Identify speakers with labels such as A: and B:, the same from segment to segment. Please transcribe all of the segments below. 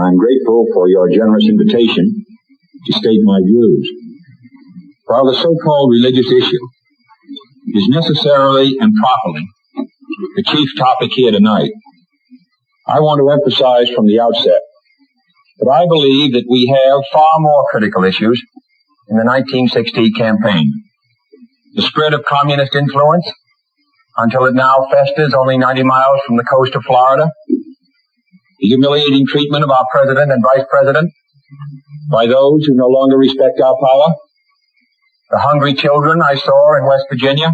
A: I'm grateful for your generous invitation to state my views. While the so-called religious issue is necessarily and properly the chief topic here tonight, I want to emphasize from the outset that I believe that we have far more critical issues in the 1960 campaign. The spread of communist influence until it now festers only 90 miles from the coast of Florida. The humiliating treatment of our president and vice president by those who no longer respect our power. The hungry children I saw in West Virginia.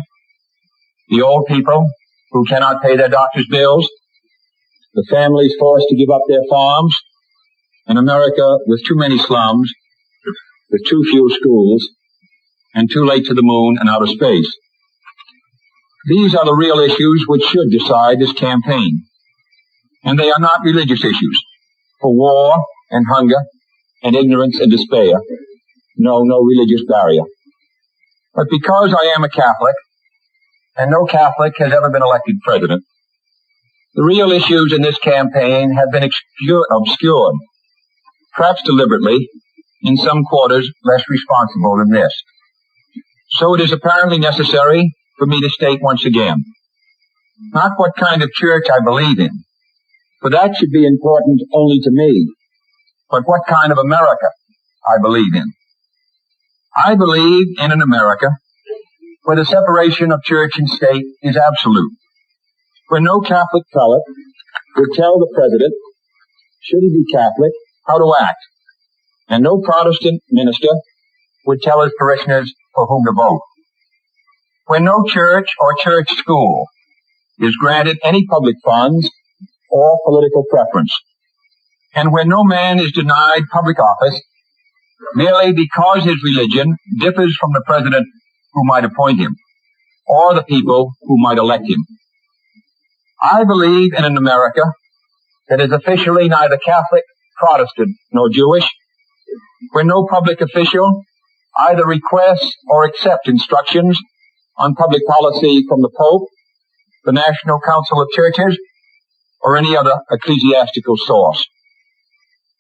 A: The old people who cannot pay their doctor's bills. The families forced to give up their farms. An America with too many slums, with too few schools, and too late to the moon and outer space. These are the real issues which should decide this campaign. And they are not religious issues. For war and hunger and ignorance and despair, no religious barrier. But because I am a Catholic, and no Catholic has ever been elected president, the real issues in this campaign have been obscured, perhaps deliberately, in some quarters less responsible than this. So it is apparently necessary for me to state once again, not what kind of church I believe in, for that should be important only to me, but what kind of America I believe in. I believe in an America where the separation of church and state is absolute, where no Catholic prelate would tell the president, should he be Catholic, how to act, and no Protestant minister would tell his parishioners for whom to vote. Where no church or church school is granted any public funds or political preference, and where no man is denied public office merely because his religion differs from the president who might appoint him, or the people who might elect him. I believe in an America that is officially neither Catholic, Protestant, nor Jewish, where no public official either requests or accepts instructions on public policy from the Pope, the National Council of Churches, or any other ecclesiastical source.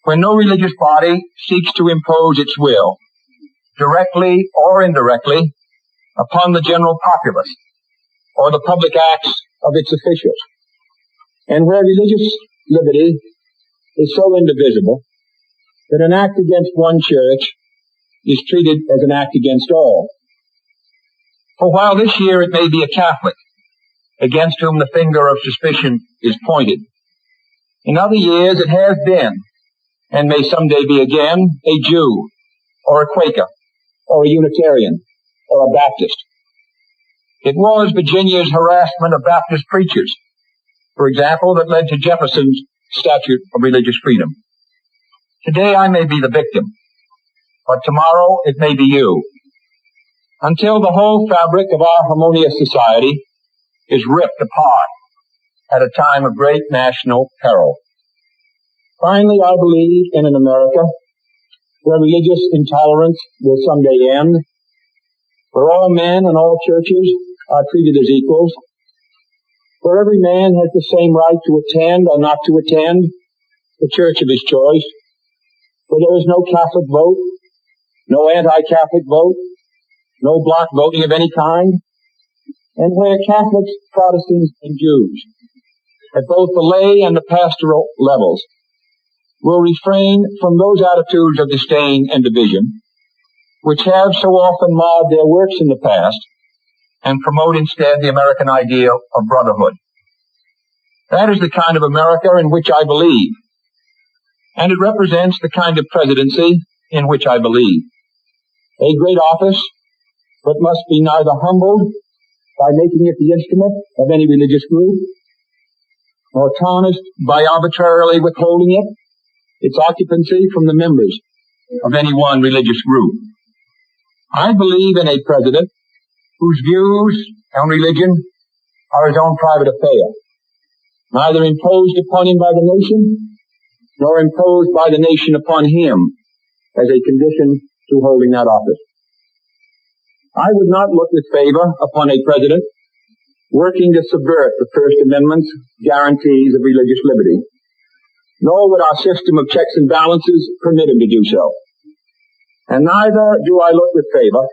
A: Where no religious body seeks to impose its will, directly or indirectly, upon the general populace or the public acts of its officials. And where religious liberty is so indivisible that an act against one church is treated as an act against all. For while this year it may be a Catholic against whom the finger of suspicion is pointed, in other years it has been, and may someday be again, a Jew, or a Quaker, or a Unitarian, or a Baptist. It was Virginia's harassment of Baptist preachers, for example, that led to Jefferson's Statute of Religious Freedom. Today I may be the victim, but tomorrow it may be you. Until the whole fabric of our harmonious society is ripped apart at a time of great national peril. Finally, I believe in an America where religious intolerance will someday end, where all men and all churches are treated as equals, where every man has the same right to attend or not to attend the church of his choice, where there is no Catholic vote, no anti-Catholic vote, no block voting of any kind, and where Catholics, Protestants, and Jews, at both the lay and the pastoral levels, will refrain from those attitudes of disdain and division which have so often marred their works in the past, and promote instead the American ideal of brotherhood. That is the kind of America in which I believe, and it represents the kind of presidency in which I believe. A great office, but must be neither humbled by making it the instrument of any religious group, nor tarnished by arbitrarily withholding its occupancy from the members of any one religious group. I believe in a president whose views on religion are his own private affair, neither imposed upon him by the nation, nor imposed by the nation upon him as a condition to holding that office. I would not look with favor upon a president working to subvert the First Amendment's guarantees of religious liberty, nor would our system of checks and balances permit him to do so. And neither do I look with favor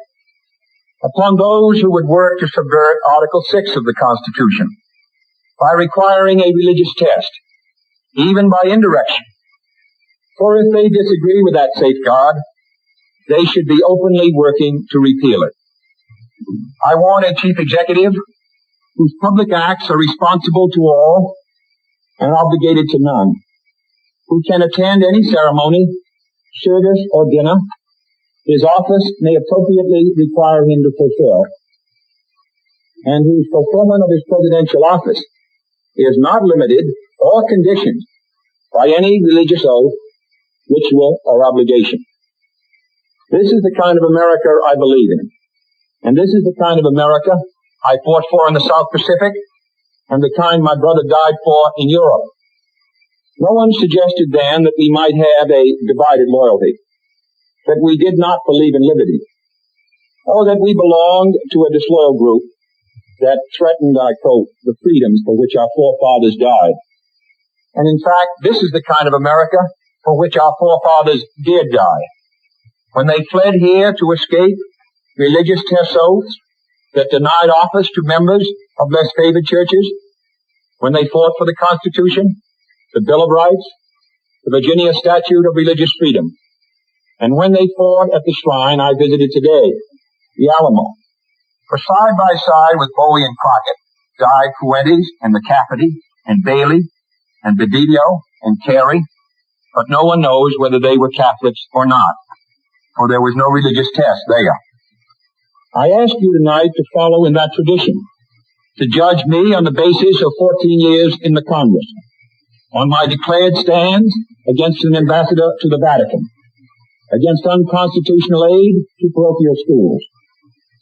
A: upon those who would work to subvert Article 6 of the Constitution by requiring a religious test, even by indirection. For if they disagree with that safeguard, they should be openly working to repeal it. I want a chief executive whose public acts are responsible to all and obligated to none, who can attend any ceremony, service, or dinner his office may appropriately require him to fulfill, and whose fulfillment of his presidential office is not limited or conditioned by any religious oath, ritual, or obligation. This is the kind of America I believe in, and this is the kind of America I fought for in the South Pacific, and the kind my brother died for in Europe. No one suggested then that we might have a divided loyalty, that we did not believe in liberty, or that we belonged to a disloyal group that threatened, I quote, the freedoms for which our forefathers died. And in fact, this is the kind of America for which our forefathers did die, when they fled here to escape religious test oaths that denied office to members of less favored churches, when they fought for the Constitution, the Bill of Rights, the Virginia Statute of Religious Freedom, and when they fought at the shrine I visited today, the Alamo. For side by side with Bowie and Crockett died Fuentes and McCafferty and Bailey and Bedillo and Carey, but no one knows whether they were Catholics or not, for there was no religious test there. I ask you tonight to follow in that tradition, to judge me on the basis of 14 years in the Congress, on my declared stands against an ambassador to the Vatican, against unconstitutional aid to parochial schools,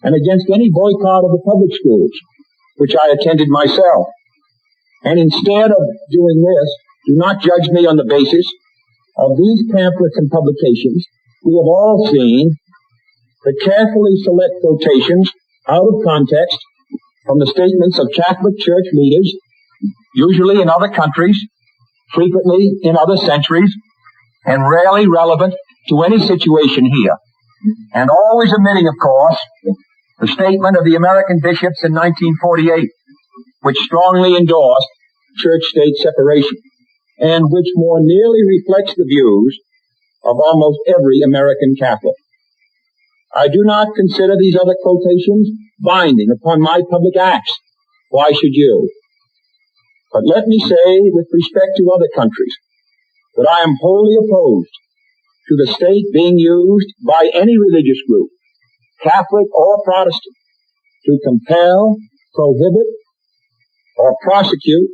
A: and against any boycott of the public schools, which I attended myself. And instead of doing this, do not judge me on the basis of these pamphlets and publications. We have all seen the carefully select quotations out of context from the statements of Catholic Church leaders, usually in other countries, frequently in other centuries, and rarely relevant to any situation here, and always omitting, of course, the statement of the American bishops in 1948, which strongly endorsed church-state separation, and which more nearly reflects the views of almost every American Catholic. I do not consider these other quotations binding upon my public acts. Why should you? But let me say, with respect to other countries, that I am wholly opposed to the state being used by any religious group, Catholic or Protestant, to compel, prohibit, or prosecute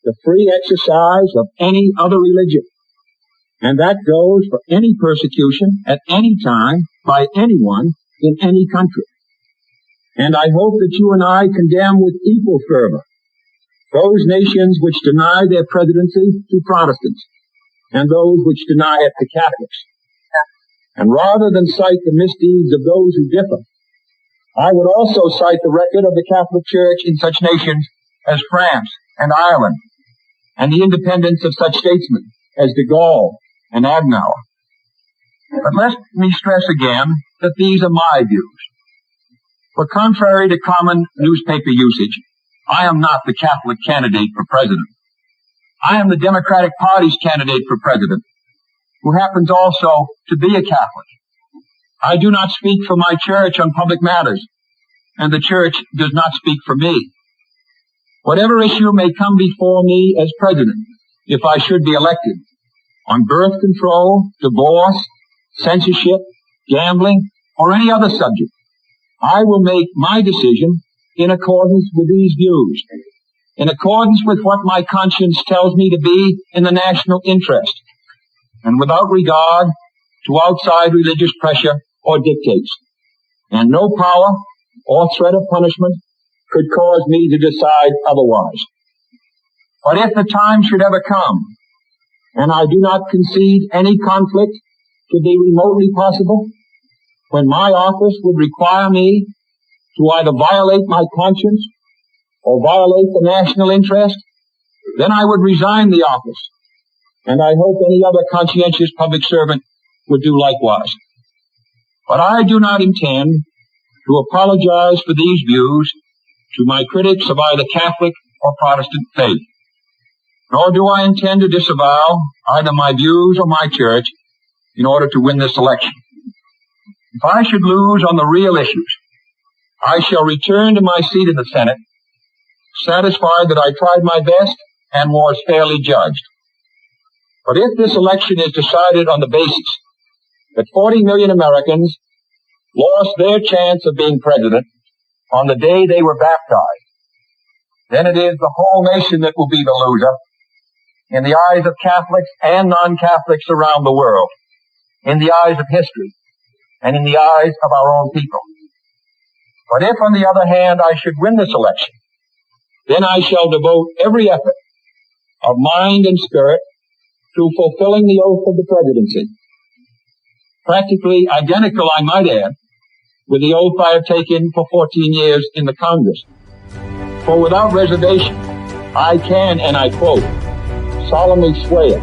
A: the free exercise of any other religion. And that goes for any persecution at any time by anyone in any country. And I hope that you and I condemn with equal fervor those nations which deny their presidency to Protestants and those which deny it to Catholics. And rather than cite the misdeeds of those who differ, I would also cite the record of the Catholic Church in such nations as France and Ireland, and the independence of such statesmen as de Gaulle and Adenauer. But let me stress again that these are my views. For contrary to common newspaper usage, I am not the Catholic candidate for president. I am the Democratic Party's candidate for president, who happens also to be a Catholic. I do not speak for my church on public matters, and the church does not speak for me. Whatever issue may come before me as president, if I should be elected, on birth control, divorce, censorship, gambling, or any other subject, I will make my decision in accordance with these views, in accordance with what my conscience tells me to be in the national interest, and without regard to outside religious pressure or dictates. And no power or threat of punishment could cause me to decide otherwise. But if the time should ever come, and I do not concede any conflict to be remotely possible, when my office would require me to either violate my conscience or violate the national interest, then I would resign the office and I hope any other conscientious public servant would do likewise. But I do not intend to apologize for these views to my critics of either Catholic or Protestant faith, nor do I intend to disavow either my views or my church in order to win this election. If I should lose on the real issues, I shall return to my seat in the Senate, satisfied that I tried my best and was fairly judged. But if this election is decided on the basis that 40 million Americans lost their chance of being president on the day they were baptized, then it is the whole nation that will be the loser in the eyes of Catholics and non-Catholics around the world, in the eyes of history, and in the eyes of our own people. But if, on the other hand, I should win this election, then I shall devote every effort of mind and spirit to fulfilling the oath of the presidency, practically identical, I might add, with the oath I have taken for 14 years in the Congress. For without reservation, I can, and I quote, solemnly swear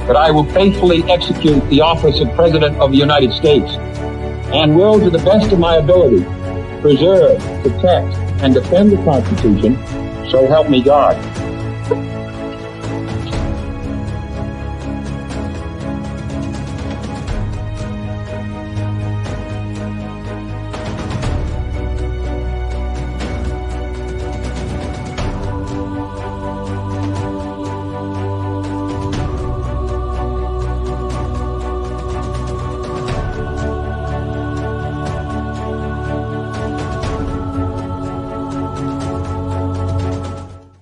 A: that I will faithfully execute the office of President of the United States and will, to the best of my ability, preserve, protect, and defend the Constitution, so help me God.